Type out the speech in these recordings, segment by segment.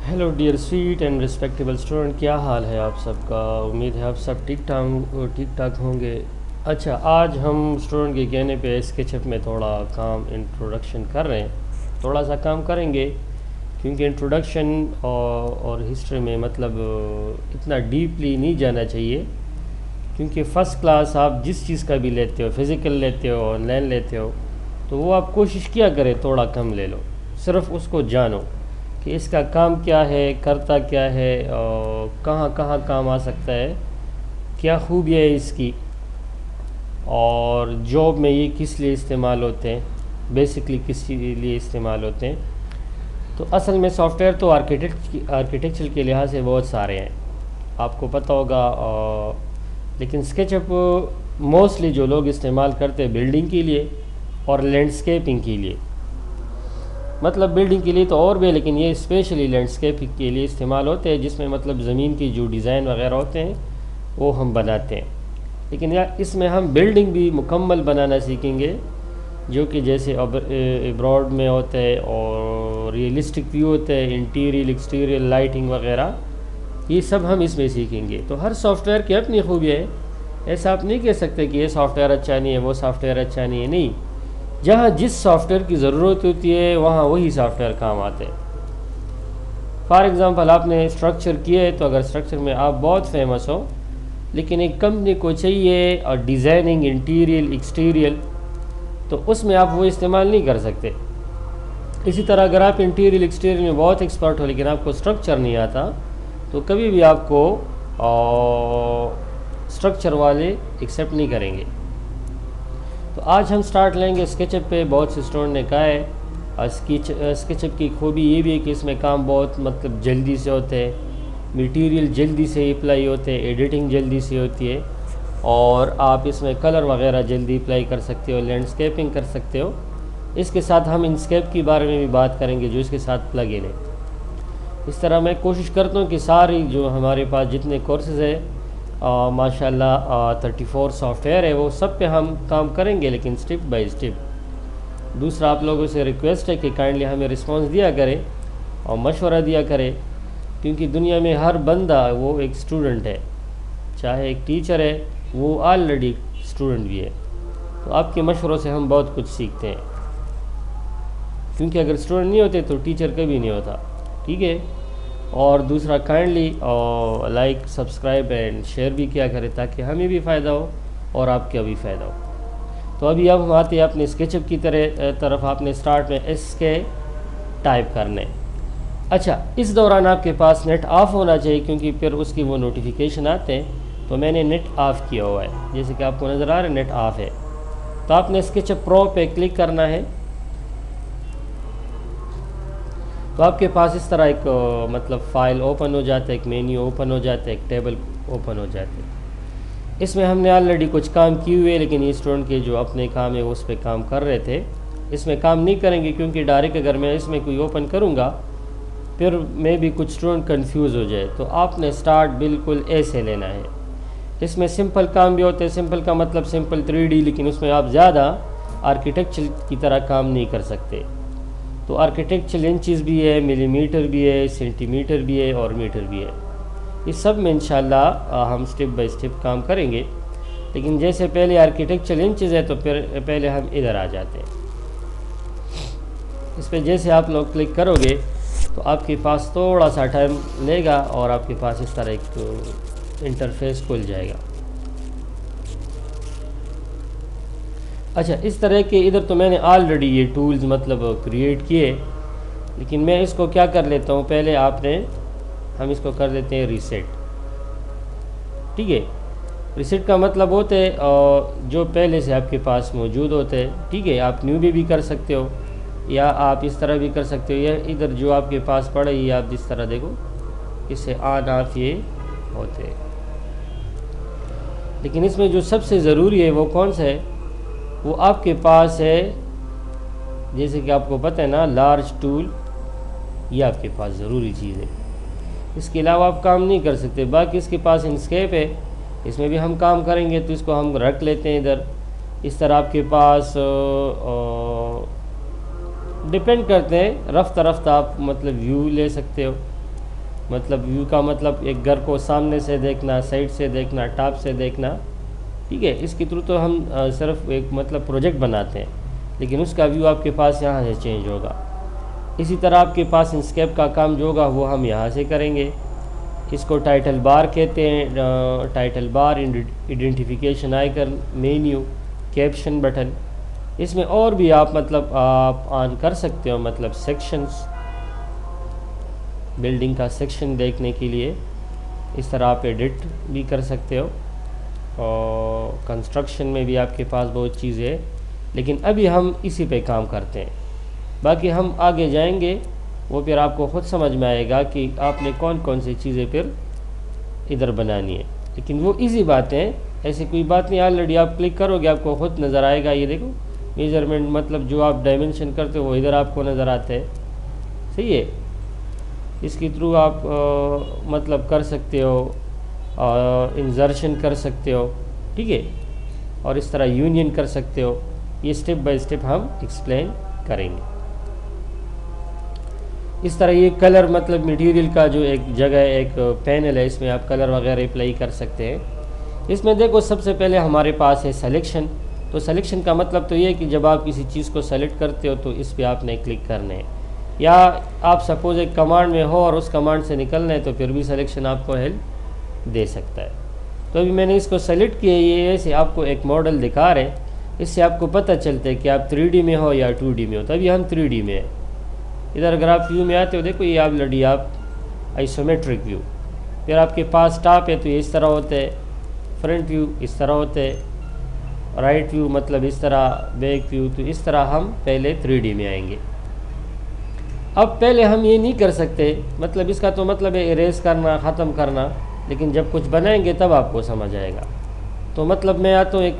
Hello dear sweet and respectable student, क्या हाल है आप सबका। उम्मीद है आप सब ठीक ठाक होंगे। अच्छा, आज हम स्टूडेंट के कहने पे स्केचअप में थोड़ा काम इंट्रोडक्शन कर रहे हैं। थोड़ा सा काम करेंगे क्योंकि इंट्रोडक्शन और हिस्ट्री में मतलब इतना डीपली नहीं जाना चाहिए, क्योंकि फ़र्स्ट क्लास आप जिस चीज़ का भी लेते हो, फिज़िकल लेते हो, ऑनलाइन लेते हो, तो वो आप कोशिश किया करें थोड़ा कम ले लो, सिर्फ उसको जानो कि इसका काम क्या है, करता क्या है, और कहाँ कहाँ काम आ सकता है, क्या खूबियाँ है इसकी, और जॉब में ये किस लिए इस्तेमाल होते हैं, बेसिकली किस लिए इस्तेमाल होते हैं। तो असल में सॉफ्टवेयर तो आर्किटेक्चर के लिहाज से बहुत सारे हैं, आपको पता होगा। लेकिन स्केचअप मोस्टली जो लोग इस्तेमाल करते हैं बिल्डिंग के लिए और लैंडस्केपिंग के लिए। मतलब बिल्डिंग के लिए तो और भी है, लेकिन ये स्पेशली लैंडस्केपिंग के लिए इस्तेमाल होते हैं, जिसमें मतलब ज़मीन की जो डिज़ाइन वगैरह होते हैं वो हम बनाते हैं। लेकिन यार इसमें हम बिल्डिंग भी मुकम्मल बनाना सीखेंगे, जो कि जैसे अब्रॉड में होता है, और रियलिस्टिक व्यू होता है, इंटीरियर एक्सटीरियर लाइटिंग वगैरह, ये सब हम इसमें सीखेंगे। तो हर सॉफ्टवेयर की अपनी खूबियाँ है। ऐसा आप नहीं कह सकते कि ये सॉफ्टवेयर अच्छा नहीं है, वो सॉफ्टवेयर अच्छा नहीं है। नहीं, जहाँ जिस सॉफ्टवेयर की ज़रूरत होती है वहाँ वही सॉफ्टवेयर काम आते हैं। फॉर एग्ज़ाम्पल आपने स्ट्रक्चर किया है, तो अगर स्ट्रक्चर में आप बहुत फेमस हो, लेकिन एक कंपनी को चाहिए और डिज़ाइनिंग इंटीरियर एक्सटीरियर, तो उसमें आप वो इस्तेमाल नहीं कर सकते। इसी तरह अगर आप इंटीरियर एक्सटीरियर में बहुत एक्सपर्ट हो लेकिन आपको स्ट्रक्चर नहीं आता, तो कभी भी आपको स्ट्रक्चर वाले एक्सेप्ट नहीं करेंगे। तो आज हम स्टार्ट लेंगे स्केचअप पे। बहुत से स्टूडेंट ने कहा है स्केचअप की खूबी ये भी है कि इसमें काम बहुत मतलब जल्दी से होते हैं, मटेरियल जल्दी से अप्लाई होते हैं, एडिटिंग जल्दी से होती है, और आप इसमें कलर वगैरह जल्दी अप्लाई कर सकते हो, लैंडस्केपिंग कर सकते हो। इसके साथ हम इंस्केप के बारे में भी बात करेंगे जो इसके साथ प्लग इन है। इस तरह मैं कोशिश करता हूँ कि सारी जो हमारे पास जितने कोर्सेज़ है माशाल्लाह 34 सॉफ्टवेयर है, वो सब पे हम काम करेंगे, लेकिन स्टेप बाय स्टेप। दूसरा, आप लोगों से रिक्वेस्ट है कि काइंडली हमें रिस्पांस दिया करें और मशवरा दिया करें, क्योंकि दुनिया में हर बंदा वो एक स्टूडेंट है, चाहे एक टीचर है वो ऑलरेडी स्टूडेंट भी है। तो आपके मशवरों से हम बहुत कुछ सीखते हैं, क्योंकि अगर स्टूडेंट नहीं होते तो टीचर कभी नहीं होता। ठीक है। और दूसरा, kindly like subscribe and share भी किया करें, ताकि हमें भी फ़ायदा हो और आपका भी फ़ायदा हो। तो अभी अब हम आते हैं अपने स्केचअप की तरफ। आपने स्टार्ट में SK टाइप करने। अच्छा, इस दौरान आपके पास नेट ऑफ़ होना चाहिए, क्योंकि फिर उसकी वो नोटिफिकेशन आते हैं। तो मैंने नेट ऑफ़ किया हुआ है, जैसे कि आपको नज़र आ रहा है नेट ऑफ़ है। तो आपने स्केचअप प्रो पे क्लिक करना है। तो आपके पास इस तरह एक मतलब फ़ाइल ओपन हो जाता है, एक मेन्यू ओपन हो जाता है, एक टेबल ओपन हो जाते हैं। इसमें हमने ऑलरेडी कुछ काम किए हुए, लेकिन ये स्टूडेंट के जो अपने काम है उस पर काम कर रहे थे। इसमें काम नहीं करेंगे, क्योंकि डायरेक्ट अगर मैं इसमें कोई ओपन करूँगा फिर मे भी कुछ स्टूडेंट कंफ्यूज हो जाए। तो आपने स्टार्ट बिल्कुल ऐसे लेना है। इसमें सिंपल काम भी होते हैं। सिंपल का मतलब सिंपल 3D, लेकिन उसमें आप ज़्यादा आर्किटेक्चर की तरह काम नहीं कर सकते। तो आर्किटेक्चरल इंचेस भी है, मिलीमीटर भी है, सेंटीमीटर भी है और मीटर भी है। इस सब में इंशाल्लाह हम स्टेप बाय स्टेप काम करेंगे। लेकिन जैसे पहले आर्किटेक्चरल इंचेस है, तो फिर पहले हम इधर आ जाते हैं। इस पर जैसे आप लोग क्लिक करोगे तो आपके पास थोड़ा सा टाइम लेगा और आपके पास इस तरह एक इंटरफेस खुल जाएगा। अच्छा, इस तरह के इधर तो मैंने ऑलरेडी ये टूल्स मतलब क्रिएट किए, लेकिन मैं इसको क्या कर लेता हूँ, पहले हम इसको कर लेते हैं रीसेट। ठीक है। रीसेट का मतलब होता है जो पहले से आपके पास मौजूद होते हैं। ठीक है। आप न्यू भी कर सकते हो, या आप इस तरह भी कर सकते हो, या इधर जो आपके पास पड़े ये आप जिस तरह देखो, इससे ऑन ऑफ ये होते हैं। लेकिन इसमें जो सबसे ज़रूरी है वो कौन सा है, वो आपके पास है, जैसे कि आपको पता है ना, लार्ज टूल, ये आपके पास ज़रूरी चीज़ है। इसके अलावा आप काम नहीं कर सकते। बाकी इसके पास इंस्केप है, इसमें भी हम काम करेंगे, तो इसको हम रख लेते हैं इधर। इस तरह आपके पास डिपेंड करते हैं, रफ्ता रफ्ता आप मतलब व्यू ले सकते हो। मतलब व्यू का मतलब एक घर को सामने से देखना, साइड से देखना, टॉप से देखना, ठीक है। इसके थ्रू तो हम सिर्फ एक मतलब प्रोजेक्ट बनाते हैं, लेकिन उसका व्यू आपके पास यहाँ से चेंज होगा। इसी तरह आपके पास इंस्केप का काम जो होगा वो हम यहाँ से करेंगे। इसको टाइटल बार कहते हैं, title bar, identification icon, menu, caption button. इसमें और भी आप मतलब आप ऑन कर सकते हो, मतलब सेक्शंस, बिल्डिंग का सेक्शन देखने के लिए इस तरह आप एडिट भी कर सकते हो। और कंस्ट्रक्शन में भी आपके पास बहुत चीज़ें है, लेकिन अभी हम इसी पे काम करते हैं। बाकी हम आगे जाएंगे, वो फिर आपको ख़ुद समझ में आएगा कि आपने कौन कौन सी चीज़ें फिर इधर बनानी है। लेकिन वो इजी बातें हैं, ऐसी कोई बात नहीं। ऑलरेडी आप क्लिक करोगे आपको ख़ुद नज़र आएगा। ये देखो मेजरमेंट, मतलब जो आप डायमेंशन करते हो वो इधर आपको नज़र आते हैं, सही है। इसके थ्रू आप मतलब कर सकते हो, इंसर्शन कर सकते हो, ठीक है, और इस तरह यूनियन कर सकते हो। ये स्टेप बाय स्टेप हम एक्सप्लेन करेंगे। इस तरह ये कलर, मतलब मटेरियल का जो एक जगह है, एक पैनल है, इसमें आप कलर वगैरह अप्लाई कर सकते हैं। इसमें देखो सबसे पहले हमारे पास है सिलेक्शन। तो सिलेक्शन का मतलब तो ये है कि जब आप किसी चीज़ को सेलेक्ट करते हो तो इस पर आपने क्लिक करना है, या आप सपोज एक कमांड में हो और उस कमांड से निकलना है तो फिर भी सिलेक्शन आपको हेल्प दे सकता है। तो अभी मैंने इसको सेलेक्ट किया, ये ऐसे आपको एक मॉडल दिखा रहे हैं, इससे आपको पता चलता है कि आप 3D में हो या 2D में हो। तभी हम 3D में हैं। इधर अगर आप व्यू में आते हो, देखो ये आप लड़ी आप आइसोमेट्रिक व्यू, फिर आपके पास टॉप है तो ये इस तरह होते हैं, फ्रंट व्यू इस तरह होते हैं, राइट व्यू मतलब इस तरह, बैक व्यू। तो इस तरह हम पहले 3D में आएंगे। अब पहले हम ये नहीं कर सकते, मतलब इसका तो मतलब है इरेज करना, ख़त्म करना, लेकिन जब कुछ बनाएंगे तब आपको समझ आएगा। तो मतलब मैं आता हूँ एक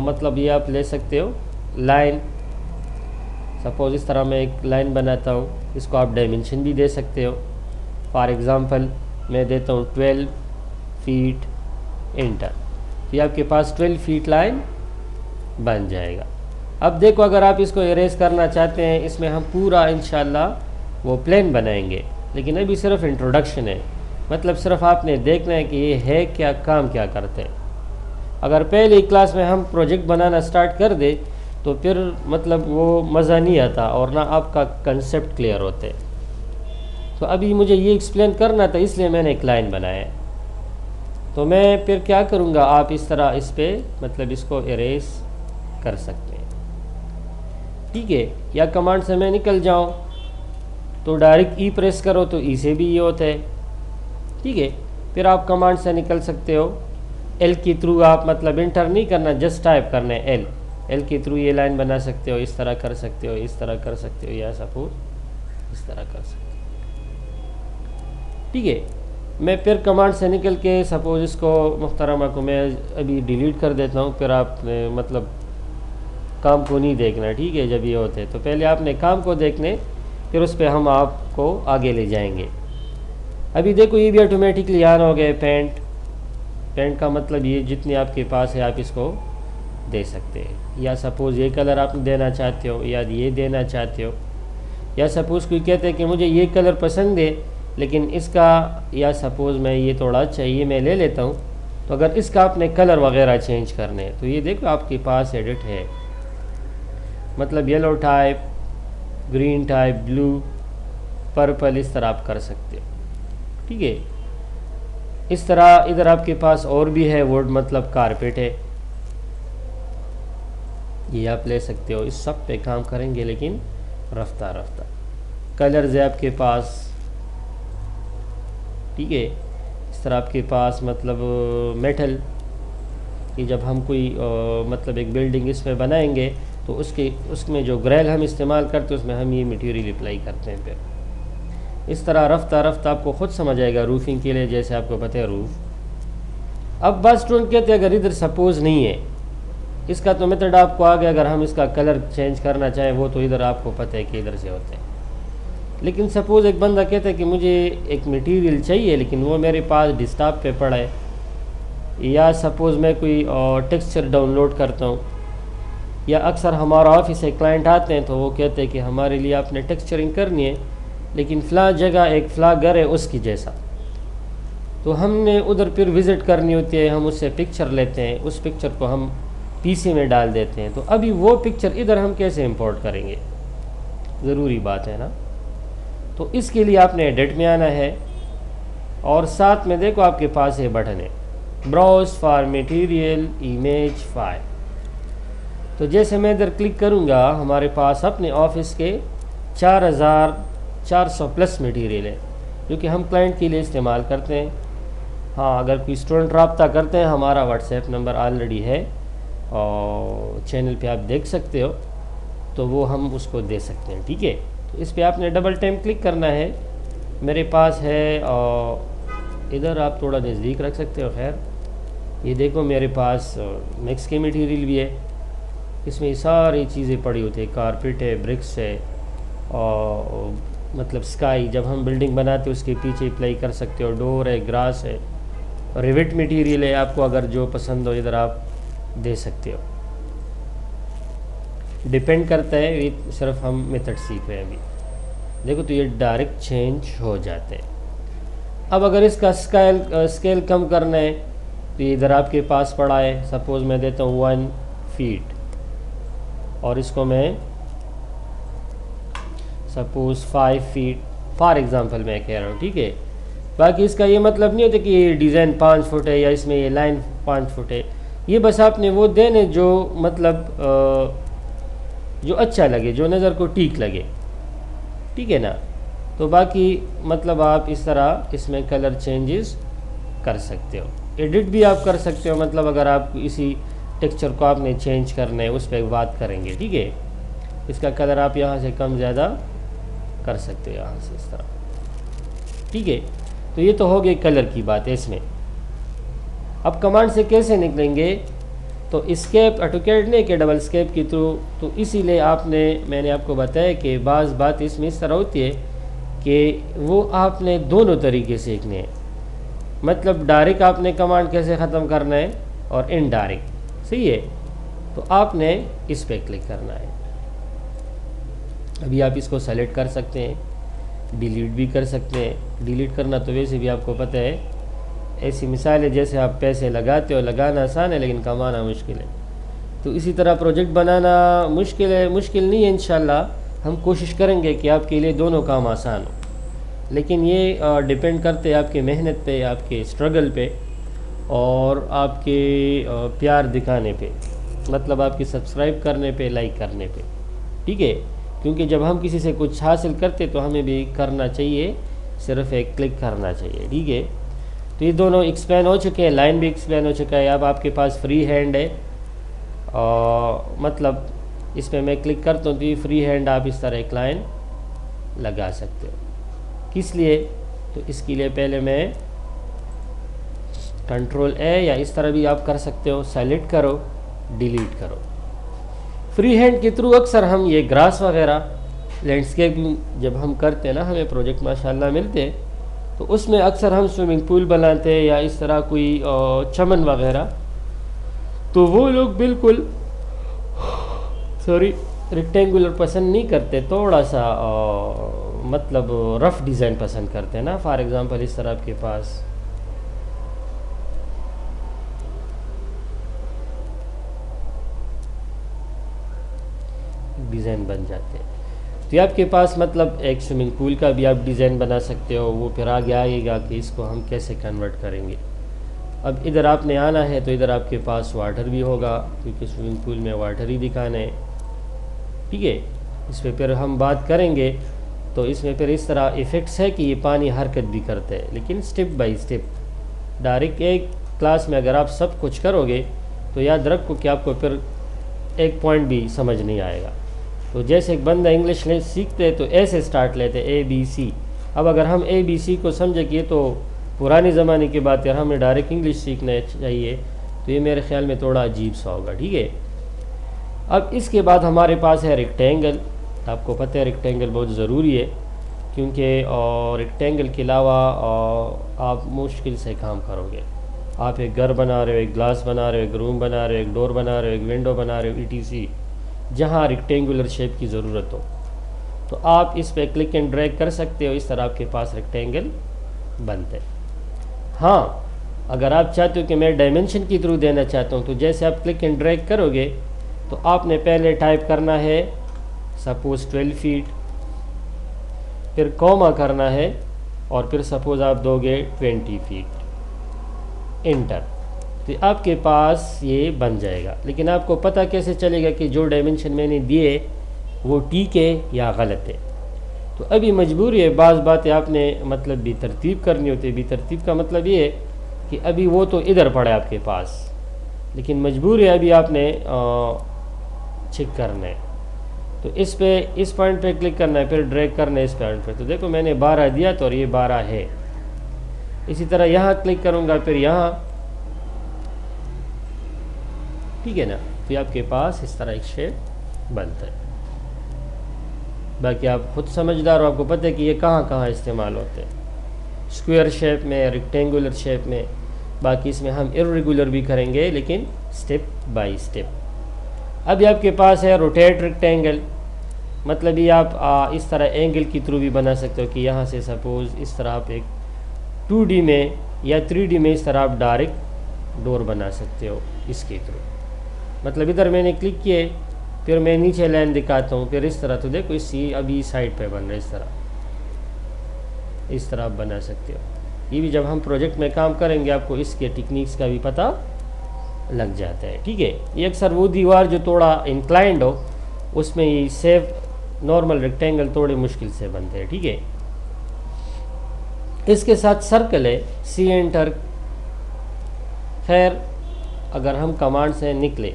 मतलब ये आप ले सकते हो लाइन, सपोज़ इस तरह मैं एक लाइन बनाता हूँ, इसको आप डायमेंशन भी दे सकते हो। फॉर एग्ज़ाम्पल मैं देता हूँ 12 फीट, इंटर, तो आपके पास 12 फीट लाइन बन जाएगा। अब देखो अगर आप इसको इरेज करना चाहते हैं, इसमें हम पूरा इंशाल्लाह वो प्लेन बनाएंगे, लेकिन अभी सिर्फ इंट्रोडक्शन है, मतलब सिर्फ आपने देखना है कि ये है क्या, काम क्या करते हैं। अगर पहले क्लास में हम प्रोजेक्ट बनाना स्टार्ट कर दे तो फिर मतलब वो मज़ा नहीं आता और ना आपका कंसेप्ट क्लियर होते। तो अभी मुझे ये एक्सप्लेन करना था, इसलिए मैंने एक लाइन बनाया है। तो मैं फिर क्या करूँगा, आप इस तरह इस पर मतलब इसको इरेज कर सकते हैं, ठीक है। या कमांड से मैं निकल जाऊँ तो डायरेक्ट ई प्रेस करो तो ई से भी ये होता है, ठीक है। फिर आप कमांड से निकल सकते हो, एल के थ्रू आप मतलब इंटर नहीं करना, जस्ट टाइप करना है एल के थ्रू ये लाइन बना सकते हो, इस तरह कर सकते हो, इस तरह कर सकते हो, या सपोज इस तरह कर सकते हो, ठीक है। मैं फिर कमांड से निकल के सपोज इसको मुख्तरमा को मैं अभी डिलीट कर देता हूँ, फिर आप मतलब काम को नहीं देखना, ठीक है। जब ये होते हैं तो पहले आपने काम को देखने, फिर उस पर हम आपको आगे ले जाएंगे। अभी देखो ये भी ऑटोमेटिकली ऑन हो गए। पेंट का मतलब ये जितने आपके पास है आप इसको दे सकते हैं, या सपोज़ ये कलर आप देना चाहते हो या ये देना चाहते हो, या सपोज़ कोई कहते हैं कि मुझे ये कलर पसंद है लेकिन इसका, या सपोज़ मैं ये थोड़ा चाहिए मैं ले लेता हूँ, तो अगर इसका आपने कलर वगैरह चेंज करने हैं तो ये देखो आपके पास एडिट है, मतलब yellow type, green type, blue, purple, इस तरह आप कर सकते हो, ठीक है। इस तरह इधर आपके पास और भी है वुड, मतलब कारपेट है, ये आप ले सकते हो। इस सब पे काम करेंगे लेकिन रफ्ता रफ्ता। कलर्स है आपके पास, ठीक है। इस तरह आपके पास मतलब मेटल, कि जब हम कोई मतलब एक बिल्डिंग इसमें बनाएंगे तो उसमें जो ग्रेल हम इस्तेमाल करते हैं उसमें हम ये मटेरियल अप्लाई करते हैं। फिर इस तरह रफ्ता रफ्ता आपको ख़ुद समझ आएगा। रूफिंग के लिए जैसे आपको पता है रूफ़। अब बस स्टूडेंट कहते हैं अगर इधर सपोज़ नहीं है, इसका तो मेथड आपको आ गया। अगर हम इसका कलर चेंज करना चाहें वो तो इधर आपको पता है कि इधर से होते हैं। लेकिन सपोज़ एक बंदा कहता है कि मुझे एक मटेरियल चाहिए लेकिन वो मेरे पास डेस्कटॉप पे पड़ा है, या सपोज़ मैं कोई टेक्सचर डाउनलोड करता हूँ, या अक्सर हमारा ऑफिस से क्लाइंट आते हैं तो वो कहते हैं कि हमारे लिए आपने टेक्सचरिंग करनी है, लेकिन फ़लाँ जगह एक फ़लाँ घर है उसकी जैसा। तो हमने उधर फिर विज़िट करनी होती है, हम उससे पिक्चर लेते हैं, उस पिक्चर को हम पीसी में डाल देते हैं। तो अभी वो पिक्चर इधर हम कैसे इंपोर्ट करेंगे, ज़रूरी बात है ना। तो इसके लिए आपने एडिट में आना है और साथ में देखो आपके पास ये बटन है browse for material image file. तो जैसे मैं इधर क्लिक करूँगा हमारे पास अपने ऑफिस के 4400 प्लस मटेरियल है जो कि हम क्लाइंट के लिए इस्तेमाल करते हैं। हाँ, अगर कोई स्टूडेंट रब्ता करते हैं, हमारा व्हाट्सएप नंबर ऑलरेडी है और चैनल पे आप देख सकते हो, तो वो हम उसको दे सकते हैं। ठीक है, तो इस पर आपने डबल टाइम क्लिक करना है। मेरे पास है और इधर आप थोड़ा नज़दीक रख सकते हो। खैर, ये देखो मेरे पास मिक्स के मटेरियल भी है, इसमें सारी चीज़ें पड़ी होती है, कारपेट है, ब्रिक्स है और मतलब स्काई जब हम बिल्डिंग बनाते हैं उसके पीछे अप्लाई कर सकते हो, डोर है, ग्रास है, रिवेट मटेरियल है, आपको अगर जो पसंद हो इधर आप दे सकते हो। डिपेंड करता है, ये सिर्फ हम मेथड सीख रहे हैं अभी। देखो तो ये डायरेक्ट चेंज हो जाते हैं। अब अगर इसका स्केल कम करना है तो इधर आपके पास पड़ा है, सपोज़ मैं देता हूँ 1 फीट और इसको मैं सपोज़ 5 फीट फॉर एग्ज़ाम्पल मैं कह रहा हूँ। ठीक है, बाकी इसका ये मतलब नहीं होता कि ये डिज़ाइन 5 फुट है या इसमें ये लाइन 5 फुट है। ये बस आपने वो देने जो मतलब जो अच्छा लगे, जो नज़र को ठीक लगे। ठीक है ना। तो बाकी मतलब आप इस तरह इसमें कलर चेंजेस कर सकते हो, एडिट भी आप कर सकते हो। मतलब अगर आप इसी टेक्सचर को आपने चेंज करना है उस पर बात करेंगे। ठीक है, इसका कलर आप यहाँ से कम ज़्यादा कर सकते हो यहाँ से इस तरह। ठीक है, तो ये तो हो गई कलर की बात है इसमें। अब कमांड से कैसे निकलेंगे, तो स्केप ऑटोकैड नहीं कि डबल स्केप के थ्रू। तो इसीलिए मैंने आपको बताया कि बाज़ बात इसमें इस तरह होती है कि वो आपने दोनों तरीके सीखने हैं। मतलब डायरेक्ट आपने कमांड कैसे ख़त्म करना है और इनडायरेक्ट, सही है। तो आपने इस पर क्लिक करना है। अभी आप इसको सेलेक्ट कर सकते हैं, डिलीट भी कर सकते हैं। डिलीट करना तो वैसे भी आपको पता है, ऐसी मिसाल है जैसे आप पैसे लगाते हो, लगाना आसान है लेकिन कमाना मुश्किल है। तो इसी तरह प्रोजेक्ट बनाना मुश्किल है, मुश्किल नहीं है। इंशाल्लाह हम कोशिश करेंगे कि आपके लिए दोनों काम आसान हो, लेकिन ये डिपेंड करते हैं आपकी मेहनत पे, आपके स्ट्रगल पे और आपके प्यार दिखाने पे, मतलब आपके सब्सक्राइब करने पे, लाइक करने पे। ठीक है, क्योंकि जब हम किसी से कुछ हासिल करते तो हमें भी करना चाहिए, सिर्फ एक क्लिक करना चाहिए। ठीक है, तो ये दोनों एक्सप्लेन हो चुके हैं, लाइन भी एक्सप्लेन हो चुका है। अब आपके पास फ्री हैंड है मतलब इस पर मैं क्लिक करता हूँ तो ये फ्री हैंड आप इस तरह एक लाइन लगा सकते हो। किस लिए, तो इसके लिए पहले मैं कंट्रोल ए या इस तरह भी आप कर सकते हो, सेलेक्ट करो, डिलीट करो। फ्री हैंड के थ्रू अक्सर हम ये ग्रास वगैरह लैंडस्केपिंग जब हम करते हैं ना, हमें प्रोजेक्ट माशाल्लाह मिलते हैं, तो उसमें अक्सर हम स्विमिंग पूल बनाते हैं या इस तरह कोई चमन वगैरह, तो वो लोग बिल्कुल रेक्टेंगुलर पसंद नहीं करते, थोड़ा सा मतलब रफ डिज़ाइन पसंद करते हैं ना। फॉर एग्ज़ाम्पल इस तरह आपके पास डिज़ाइन बन जाते हैं। तो आपके पास मतलब एक स्विमिंग पूल का भी आप डिज़ाइन बना सकते हो। वो फिर आगे आएगा कि इसको हम कैसे कन्वर्ट करेंगे। अब इधर आपने आना है तो इधर आपके पास वाटर भी होगा, क्योंकि स्विमिंग पूल में वाटर ही दिखाना है। ठीक है, इस पर फिर हम बात करेंगे। तो इसमें फिर इस तरह इफ़ेक्ट्स है कि ये पानी हरकत भी करते हैं, लेकिन स्टेप बाय स्टेप। डायरेक्ट एक क्लास में अगर आप सब कुछ करोगे तो याद रखो कि आपको फिर एक पॉइंट भी समझ नहीं आएगा। तो जैसे एक बंदा इंग्लिश सीखते हैं तो ऐसे स्टार्ट लेते ABC। अब अगर हम ABC को समझे कि ये तो पुराने ज़माने की बात है, हमें डायरेक्ट इंग्लिश सीखना चाहिए, तो ये मेरे ख्याल में थोड़ा अजीब सा होगा। ठीक है, अब इसके बाद हमारे पास है रेक्टेंगल। आपको पता है रेक्टेंगल बहुत ज़रूरी है, क्योंकि और रेक्टेंगल के अलावा आप मुश्किल से काम करोगे। आप एक घर बना रहे हो, एक ग्लास बना रहे हो, एक रूम बना रहे हो, एक डोर बना रहे हो, एक विंडो बना रहे हो, ETC, जहाँ रेक्टेंगुलर शेप की ज़रूरत हो। तो तो आप इस पर क्लिक एंड ड्रैग कर सकते हो, इस तरह आपके पास रेक्टेंगल बनते हैं। हाँ, अगर आप चाहते हो कि मैं डायमेंशन की थ्रू देना चाहता हूँ, तो जैसे आप क्लिक एंड ड्रैग करोगे तो आपने पहले टाइप करना है सपोज़ 12 फीट, फिर कॉमा करना है और फिर सपोज़ आप दोगे 20 फीट, इंटर, तो आपके पास ये बन जाएगा। लेकिन आपको पता कैसे चलेगा कि जो डायमेंशन मैंने दिए वो ठीक है या गलत है? तो अभी मजबूरी है, बाज़ बातें आपने मतलब भी तरतीब करनी होती है। भी तरतीब का मतलब ये है कि अभी वो तो इधर पड़ा है आपके पास, लेकिन मजबूर है अभी आपने चेक करना है। तो इस पॉइंट पे क्लिक करना है, फिर ड्रैग करना है इस पॉइंट पे। तो देखो मैंने 12 दिया तो और ये 12 है। इसी तरह यहाँ क्लिक करूँगा, फिर यहाँ, ठीक है ना, तो आपके पास इस तरह एक शेप बनता है। बाकी आप खुद समझदार हो, आपको पता है कि ये कहाँ कहाँ इस्तेमाल होते हैं, स्क्वायर शेप में, रेक्टेंगुलर शेप में। बाकी इसमें हम इर्रेगुलर भी करेंगे, लेकिन स्टेप बाय स्टेप। अभी आपके पास है रोटेट रेक्टेंगल, मतलब ये आप इस तरह एंगल के थ्रू भी बना सकते हो कि यहाँ से सपोज़ इस तरह आप एक 2D में या 3D में इस तरह आप डायरेक्ट डोर बना सकते हो इसके थ्रू। मतलब इधर मैंने क्लिक किए, फिर मैं नीचे लाइन दिखाता हूँ, फिर इस तरह, तो देखो इसी अभी साइड पे बन रहा है इस तरह आप बना सकते हो। ये भी जब हम प्रोजेक्ट में काम करेंगे आपको इसके टेक्निक्स का भी पता लग जाता है, ठीक है। ये अक्सर वो दीवार जो थोड़ा इंक्लाइंड हो उसमें ये सेफ नॉर्मल रेक्टेंगल थोड़े मुश्किल से बनते हैं, ठीक है। इसके साथ सर्कल है, सी एंटर। खैर अगर हम कमांड से निकले,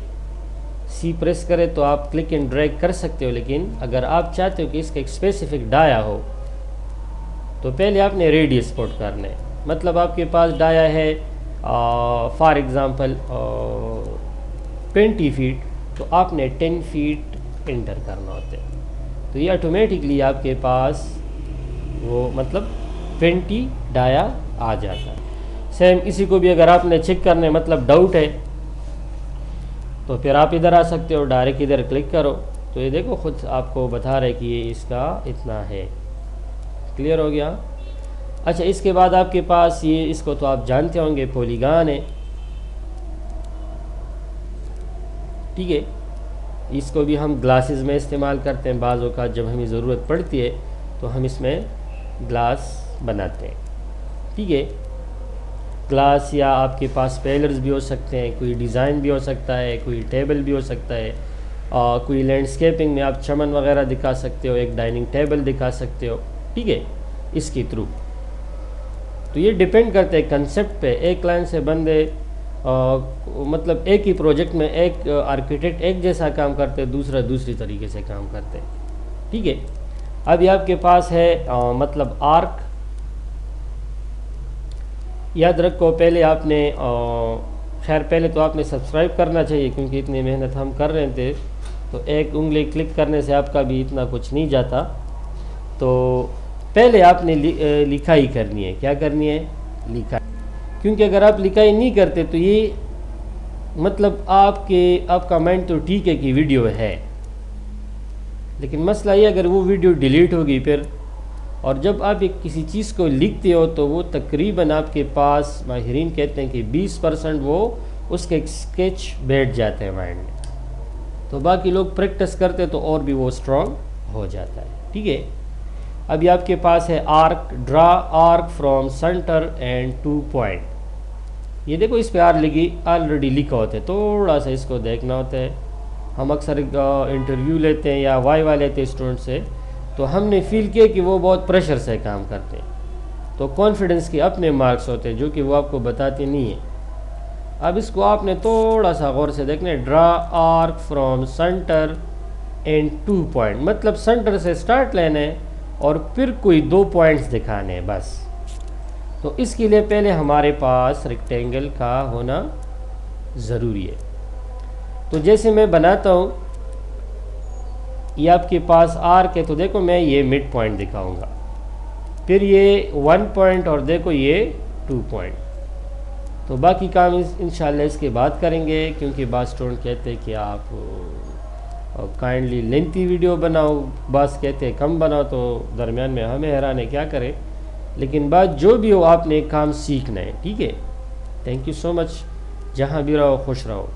सी प्रेस करें तो आप क्लिक एंड ड्रैग कर सकते हो, लेकिन अगर आप चाहते हो कि इसका एक स्पेसिफिक डाया हो तो पहले आपने रेडियस पुट करना है। मतलब आपके पास डाया है फॉर एग्ज़ाम्पल 20 फीट, तो आपने 10 फीट इंटर करना होता है, तो ये ऑटोमेटिकली आपके पास वो मतलब 20 डाया आ जाता है। सेम इसी को भी अगर आपने चेक करना है, मतलब डाउट है, तो फिर आप इधर आ सकते हो, डायरेक्ट इधर क्लिक करो तो ये देखो खुद आपको बता रहा है कि ये इसका इतना है। क्लियर हो गया? अच्छा, इसके बाद आपके पास ये, इसको तो आप जानते होंगे, पॉलीगॉन है, ठीक है। इसको भी हम ग्लासेस में इस्तेमाल करते हैं, बाज़ औक़ात जब हमें ज़रूरत पड़ती है तो हम इसमें ग्लास बनाते हैं, ठीक है। ग्लास या आपके पास पेलर्स भी हो सकते हैं, कोई डिज़ाइन भी हो सकता है, कोई टेबल भी हो सकता है, कोई लैंडस्केपिंग में आप चमन वगैरह दिखा सकते हो, एक डाइनिंग टेबल दिखा सकते हो, ठीक है, इसके थ्रू। तो ये डिपेंड करते हैं कंसेप्ट पे। एक लाइन से बंदे मतलब एक ही प्रोजेक्ट में एक आर्किटेक्ट एक जैसा काम करते हैं, दूसरा दूसरी तरीके से काम करते हैं, ठीक है। अभी आपके पास है मतलब आर्क। याद रखो पहले आपने खैर पहले तो आपने सब्सक्राइब करना चाहिए, क्योंकि इतनी मेहनत हम कर रहे थे, तो एक उंगली क्लिक करने से आपका भी इतना कुछ नहीं जाता। तो पहले आपने लिखाई करनी है। क्या करनी है? लिखाई। क्योंकि अगर आप लिखाई नहीं करते तो ये मतलब आपका माइंड तो ठीक है कि वीडियो है, लेकिन मसला ये अगर वो वीडियो डिलीट होगी फिर, और जब आप एक किसी चीज़ को लिखते हो तो वो तकरीबन आपके पास माहिरीन कहते हैं कि 20% वो उसके स्केच बैठ जाते हैं माइंड में, तो बाकी लोग प्रैक्टिस करते तो और भी वो स्ट्रॉन्ग हो जाता है, ठीक है। अभी आपके पास है arc, draw arc from centre and 2 point. ये देखो इस पे ऑलरेडी लिखा होता है, थोड़ा सा इसको देखना होता है। हम अक्सर इंटरव्यू लेते हैं या वाइवा लेते हैं स्टूडेंट से, तो हमने फील किया कि वो बहुत प्रेशर से काम करते हैं, तो कॉन्फिडेंस के अपने मार्क्स होते हैं जो कि वो आपको बताते नहीं है। अब इसको आपने थोड़ा सा गौर से देखना है। Draw arc from centre and 2 point, मतलब सेंटर से स्टार्ट लेना है और फिर कोई 2 पॉइंट्स दिखाने हैं बस। तो इसके लिए पहले हमारे पास रेक्टेंगल का होना ज़रूरी है। तो जैसे मैं बनाता हूँ, ये आपके पास आर्क है, तो देखो मैं ये मिड पॉइंट दिखाऊंगा, फिर ये 1 पॉइंट और देखो ये 2 पॉइंट। तो बाकी काम इंशाल्लाह इसके बाद करेंगे, क्योंकि बाद स्टूडेंट कहते हैं कि आप और काइंडली लेंथी वीडियो बनाओ, बस कहते हैं कम बनाओ, तो दरमियान में हमें हैरान है क्या करें। लेकिन बात जो भी हो, आपने एक काम सीखना है, ठीक है। Thank you so much. जहाँ भी रहो खुश रहो।